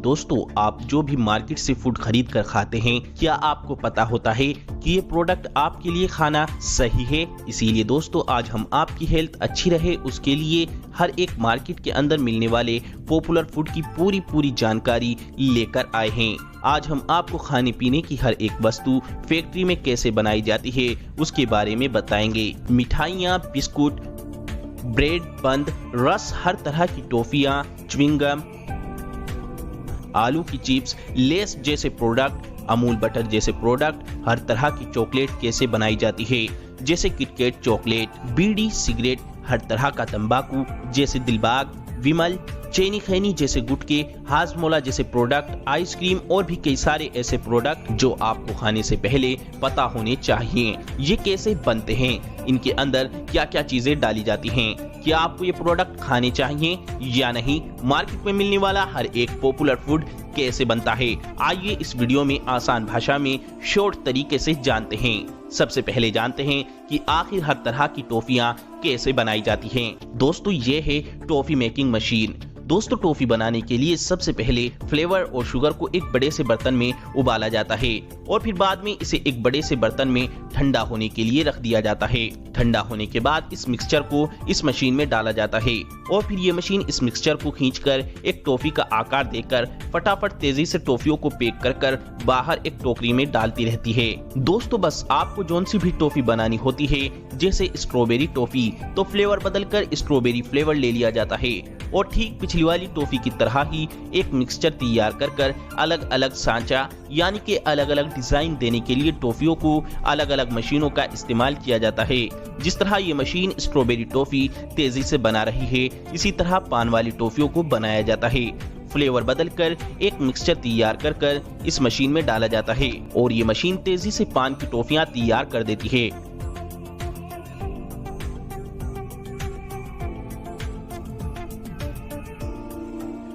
दोस्तों, आप जो भी मार्केट से फूड खरीद कर खाते हैं, क्या आपको पता होता है कि ये प्रोडक्ट आपके लिए खाना सही है? इसीलिए दोस्तों, आज हम आपकी हेल्थ अच्छी रहे उसके लिए हर एक मार्केट के अंदर मिलने वाले पॉपुलर फूड की पूरी जानकारी लेकर आए हैं। आज हम आपको खाने पीने की हर एक वस्तु फैक्ट्री में कैसे बनाई जाती है उसके बारे में बताएंगे। मिठाइयाँ, बिस्कुट, ब्रेड, बंद, रस, हर तरह की टॉफियाँ, च्युइंगम, आलू की चिप्स, लेस जैसे प्रोडक्ट, अमूल बटर जैसे प्रोडक्ट, हर तरह की चॉकलेट कैसे बनाई जाती है जैसे किटकैट चॉकलेट, बीड़ी, सिगरेट, हर तरह का तंबाकू जैसे दिलबाग, विमल, चैनी खैनी जैसे गुटके, हाजमोला जैसे प्रोडक्ट, आइसक्रीम और भी कई सारे ऐसे प्रोडक्ट जो आपको खाने से पहले पता होने चाहिए। ये कैसे बनते हैं, इनके अंदर क्या क्या चीजें डाली जाती हैं, क्या आपको ये प्रोडक्ट खाने चाहिए या नहीं, मार्केट में मिलने वाला हर एक पॉपुलर फूड कैसे बनता है, आइए इस वीडियो में आसान भाषा में शॉर्ट तरीके से जानते हैं। सबसे पहले जानते हैं कि आखिर हर तरह की टॉफियां कैसे बनाई जाती हैं। दोस्तों, ये है टॉफी मेकिंग मशीन। दोस्तों, टॉफी बनाने के लिए सबसे पहले फ्लेवर और शुगर को एक बड़े से बर्तन में उबाला जाता है और फिर बाद में इसे एक बड़े से बर्तन में ठंडा होने के लिए रख दिया जाता है। ठंडा होने के बाद इस मिक्सचर को इस मशीन में डाला जाता है और फिर ये मशीन इस मिक्सचर को खींचकर एक टॉफी का आकार देकर फटाफट तेजी से टॉफियों को पैक कर बाहर एक टोकरी में डालती रहती है। दोस्तों, बस आपको जोन सी भी टॉफी बनानी होती है, जैसे स्ट्रॉबेरी टॉफी, तो फ्लेवर बदलकर स्ट्रॉबेरी फ्लेवर ले लिया जाता है और ठीक पिछली वाली टॉफी की तरह ही एक मिक्सचर तैयार कर अलग अलग सांचा यानी कि अलग अलग डिजाइन देने के लिए टॉफियों को अलग अलग मशीनों का इस्तेमाल किया जाता है। जिस तरह ये मशीन स्ट्रॉबेरी टॉफी तेजी से बना रही है, इसी तरह पान वाली टॉफियों को बनाया जाता है। फ्लेवर बदलकर एक मिक्सचर तैयार कर इस मशीन में डाला जाता है और ये मशीन तेजी से पान की टॉफियां तैयार कर देती है।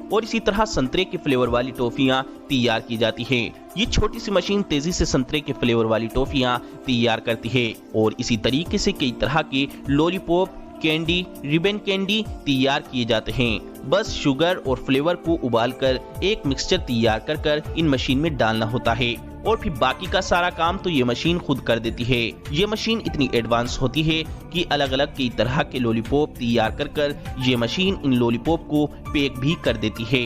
और इसी तरह संतरे के फ्लेवर वाली टॉफियां तैयार की जाती है। ये छोटी सी मशीन तेजी से संतरे के फ्लेवर वाली टॉफियां तैयार करती है और इसी तरीके से कई तरह के लॉलीपॉप, कैंडी, रिबन कैंडी तैयार किए जाते हैं। बस शुगर और फ्लेवर को उबालकर एक मिक्सचर तैयार कर इन मशीन में डालना होता है और फिर बाकी का सारा काम तो ये मशीन खुद कर देती है। ये मशीन इतनी एडवांस होती है कि अलग अलग कई तरह के लॉलीपॉप तैयार कर ये मशीन इन लॉलीपॉप को पैक भी कर देती है।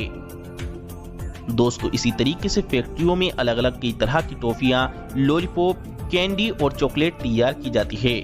दोस्तों, इसी तरीके से फैक्ट्रियों में अलग अलग कई तरह की टॉफियां, लॉलीपॉप, कैंडी और चॉकलेट तैयार की जाती है।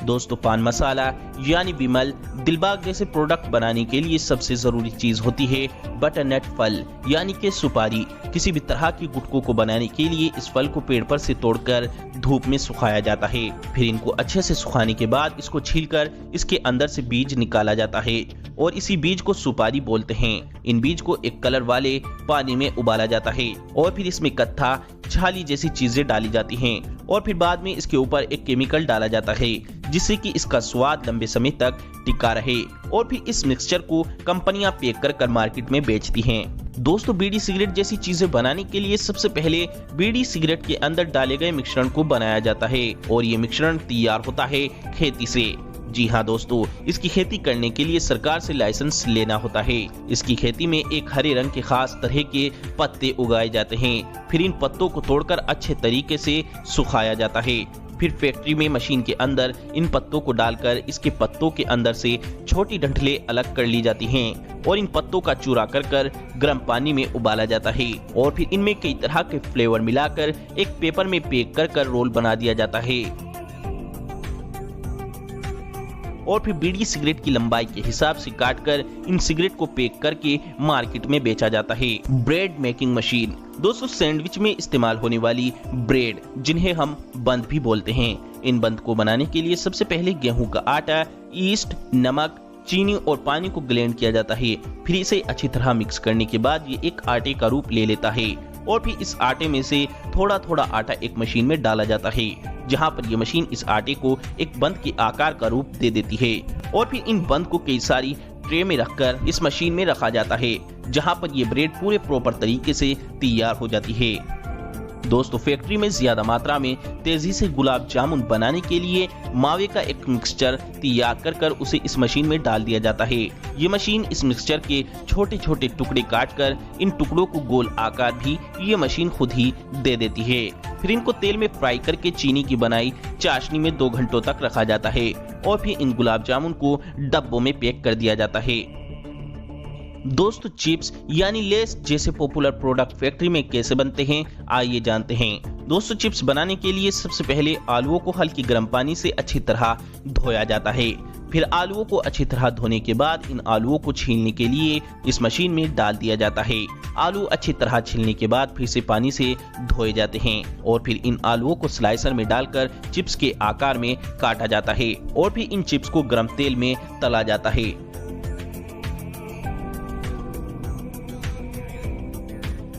दोस्तों, पान मसाला यानी विमल, दिलबाग जैसे प्रोडक्ट बनाने के लिए सबसे जरूरी चीज होती है बटरनट फल यानी कि सुपारी। किसी भी तरह की गुटकों को बनाने के लिए इस फल को पेड़ पर से तोड़कर धूप में सुखाया जाता है। फिर इनको अच्छे से सुखाने के बाद इसको छीलकर इसके अंदर से बीज निकाला जाता है और इसी बीज को सुपारी बोलते हैं। इन बीज को एक कलर वाले पानी में उबाला जाता है और फिर इसमें कत्था, छाली जैसी चीजें डाली जाती हैं और फिर बाद में इसके ऊपर एक केमिकल डाला जाता है जिससे कि इसका स्वाद लंबे समय तक टिका रहे और फिर इस मिक्सचर को कंपनियां पैक कर मार्केट में बेचती हैं। दोस्तों, बीड़ी सिगरेट जैसी चीजें बनाने के लिए सबसे पहले बीड़ी सिगरेट के अंदर डाले गए मिश्रण को बनाया जाता है और ये मिश्रण तैयार होता है खेती से। जी हाँ दोस्तों, इसकी खेती करने के लिए सरकार से लाइसेंस लेना होता है। इसकी खेती में एक हरे रंग के खास तरह के पत्ते उगाए जाते हैं। फिर इन पत्तों को तोड़कर अच्छे तरीके से सुखाया जाता है। फिर फैक्ट्री में मशीन के अंदर इन पत्तों को डालकर इसके पत्तों के अंदर से छोटी डंठलें अलग कर ली जाती हैं और इन पत्तों का चूरा कर गर्म पानी में उबाला जाता है और फिर इनमें कई तरह के फ्लेवर मिलाकर एक पेपर में पैक कर रोल बना दिया जाता है और फिर बीड़ी सिगरेट की लंबाई के हिसाब से काटकर इन सिगरेट को पैक करके मार्केट में बेचा जाता है। Bread making machine. दोस्तों, सैंडविच में इस्तेमाल होने वाली ब्रेड, जिन्हें हम बंद भी बोलते हैं, इन बंद को बनाने के लिए सबसे पहले गेहूं का आटा, ईस्ट, नमक, चीनी और पानी को ग्लेंड किया जाता है। फिर इसे अच्छी तरह मिक्स करने के बाद ये एक आटे का रूप ले लेता है और फिर इस आटे में से थोड़ा थोड़ा आटा एक मशीन में डाला जाता है, जहां पर ये मशीन इस आटे को एक बंद के आकार का रूप दे देती है और फिर इन बंद को कई सारी ट्रे में रखकर इस मशीन में रखा जाता है, जहां पर ये ब्रेड पूरे प्रॉपर तरीके से तैयार हो जाती है। दोस्तों फैक्ट्री में ज्यादा मात्रा में तेजी से गुलाब जामुन बनाने के लिए मावे का एक मिक्सचर तैयार कर उसे इस मशीन में डाल दिया जाता है। ये मशीन इस मिक्सचर के छोटे छोटे टुकड़े काटकर इन टुकड़ों को गोल आकार भी ये मशीन खुद ही दे देती है। फिर इनको तेल में फ्राई करके चीनी की बनाई चाशनी में 2 घंटों तक रखा जाता है और फिर इन गुलाब जामुन को डब्बों में पैक कर दिया जाता है। दोस्तों चिप्स यानी लेस जैसे पॉपुलर प्रोडक्ट फैक्ट्री में कैसे बनते हैं आइए जानते हैं। दोस्तों चिप्स बनाने के लिए सबसे पहले आलूओं को हल्की गर्म पानी से अच्छी तरह धोया जाता है। फिर आलूओं को अच्छी तरह धोने के बाद इन आलूओं को छीलने के लिए इस मशीन में डाल दिया जाता है। आलू अच्छी तरह छीलने के बाद फिर से पानी से धोए जाते हैं और फिर इन आलूओं को स्लाइसर में डालकर चिप्स के आकार में काटा जाता है और फिर इन चिप्स को गर्म तेल में तला जाता है।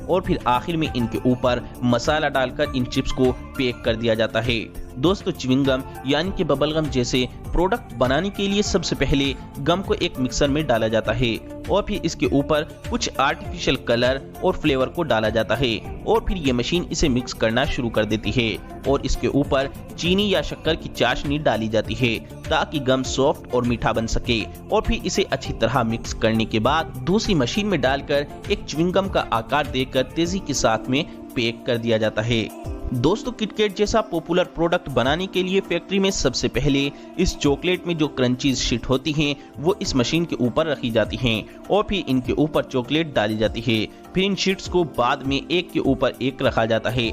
और फिर आखिर में इनके ऊपर मसाला डालकर इन चिप्स को पैक कर दिया जाता है। दोस्तों च्युइंगम यानी कि बबल गम जैसे प्रोडक्ट बनाने के लिए सबसे पहले गम को एक मिक्सर में डाला जाता है और फिर इसके ऊपर कुछ आर्टिफिशियल कलर और फ्लेवर को डाला जाता है और फिर ये मशीन इसे मिक्स करना शुरू कर देती है और इसके ऊपर चीनी या शक्कर की चाशनी डाली जाती है ताकि गम सॉफ्ट और मीठा बन सके और फिर इसे अच्छी तरह मिक्स करने के बाद दूसरी मशीन में डालकर एक च्युइंगम का आकार देकर तेजी के साथ में पैक कर दिया जाता है। दोस्तों किटकैट जैसा पॉपुलर प्रोडक्ट बनाने के लिए फैक्ट्री में सबसे पहले इस चॉकलेट में जो क्रंची शीट होती हैं वो इस मशीन के ऊपर रखी जाती हैं और फिर इनके ऊपर चॉकलेट डाली जाती है। फिर इन शीट्स को बाद में एक के ऊपर एक रखा जाता है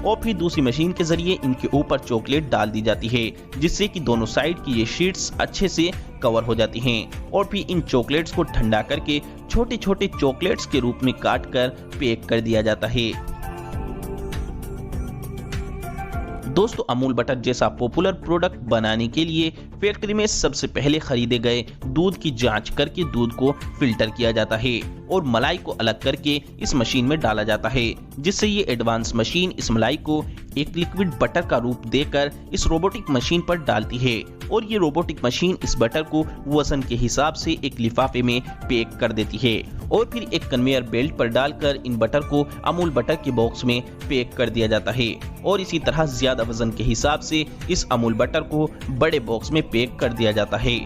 और फिर दूसरी मशीन के जरिए इनके ऊपर चॉकलेट डाल दी जाती है जिससे कि दोनों साइड की ये शीट्स अच्छे से कवर हो जाती हैं और फिर इन चॉकलेट्स को ठंडा करके छोटे छोटे चॉकलेट्स के रूप में काट कर पैक कर दिया जाता है। दोस्तों अमूल बटर जैसा पॉपुलर प्रोडक्ट बनाने के लिए फैक्ट्री में सबसे पहले खरीदे गए दूध की जांच करके दूध को फिल्टर किया जाता है और मलाई को अलग करके इस मशीन में डाला जाता है जिससे ये एडवांस मशीन इस मलाई को एक लिक्विड बटर का रूप देकर इस रोबोटिक मशीन पर डालती है और ये रोबोटिक मशीन इस बटर को वजन के हिसाब से एक लिफाफे में पैक कर देती है और फिर एक कन्वेयर बेल्ट पर डालकर इन बटर को अमूल बटर के बॉक्स में पैक कर दिया जाता है और इसी तरह ज्यादा वजन के हिसाब से इस अमूल बटर को बड़े बॉक्स में पैक कर दिया जाता है।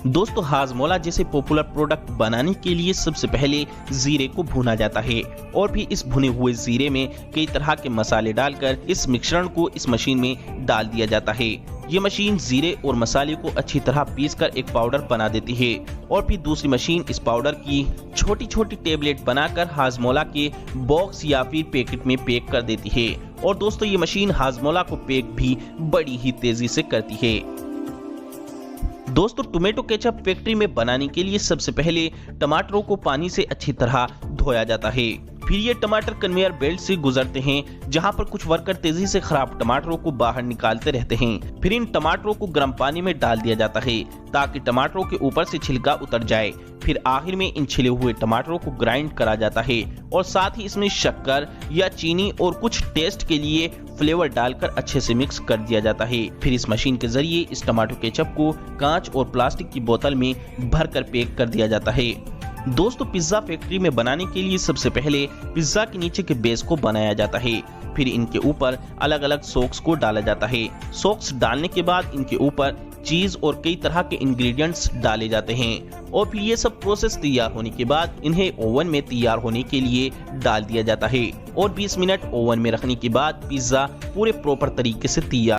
दोस्तों हाजमोला जैसे पॉपुलर प्रोडक्ट बनाने के लिए सबसे पहले जीरे को भुना जाता है और फिर इस भुने हुए जीरे में कई तरह के मसाले डालकर इस मिश्रण को इस मशीन में डाल दिया जाता है। ये मशीन जीरे और मसाले को अच्छी तरह पीसकर एक पाउडर बना देती है और फिर दूसरी मशीन इस पाउडर की छोटी छोटी टेबलेट बनाकर हाजमोला के बॉक्स या फिर पैकेट में पैक कर देती है और दोस्तों ये मशीन हाजमोला को पैक भी बड़ी ही तेजी से करती है। दोस्तों टोमेटो केचप फैक्ट्री में बनाने के लिए सबसे पहले टमाटरों को पानी से अच्छी तरह धोया जाता है। फिर ये टमाटर कन्वेयर बेल्ट से गुजरते हैं जहां पर कुछ वर्कर तेजी से खराब टमाटरों को बाहर निकालते रहते हैं। फिर इन टमाटरों को गर्म पानी में डाल दिया जाता है ताकि टमाटरों के ऊपर से छिलका उतर जाए। फिर आखिर में इन छिले हुए टमाटरों को ग्राइंड करा जाता है और साथ ही इसमें शक्कर या चीनी और कुछ टेस्ट के लिए फ्लेवर डालकर अच्छे से मिक्स कर दिया जाता है। फिर इस मशीन के जरिए इस टमाटो केचप को कांच और प्लास्टिक की बोतल में भरकर पैक कर दिया जाता है। दोस्तों पिज्जा फैक्ट्री में बनाने के लिए सबसे पहले पिज्जा के नीचे के बेस को बनाया जाता है। फिर इनके ऊपर अलग अलग सॉस को डाला जाता है। सॉस डालने के बाद इनके ऊपर चीज और कई तरह के इंग्रेडिएंट्स डाले जाते हैं और फिर ये सब प्रोसेस तैयार होने के बाद इन्हें ओवन में तैयार होने के लिए डाल दिया जाता है और 20 मिनट ओवन में रखने के बाद पिज्जा पूरे प्रॉपर तरीके से तैयार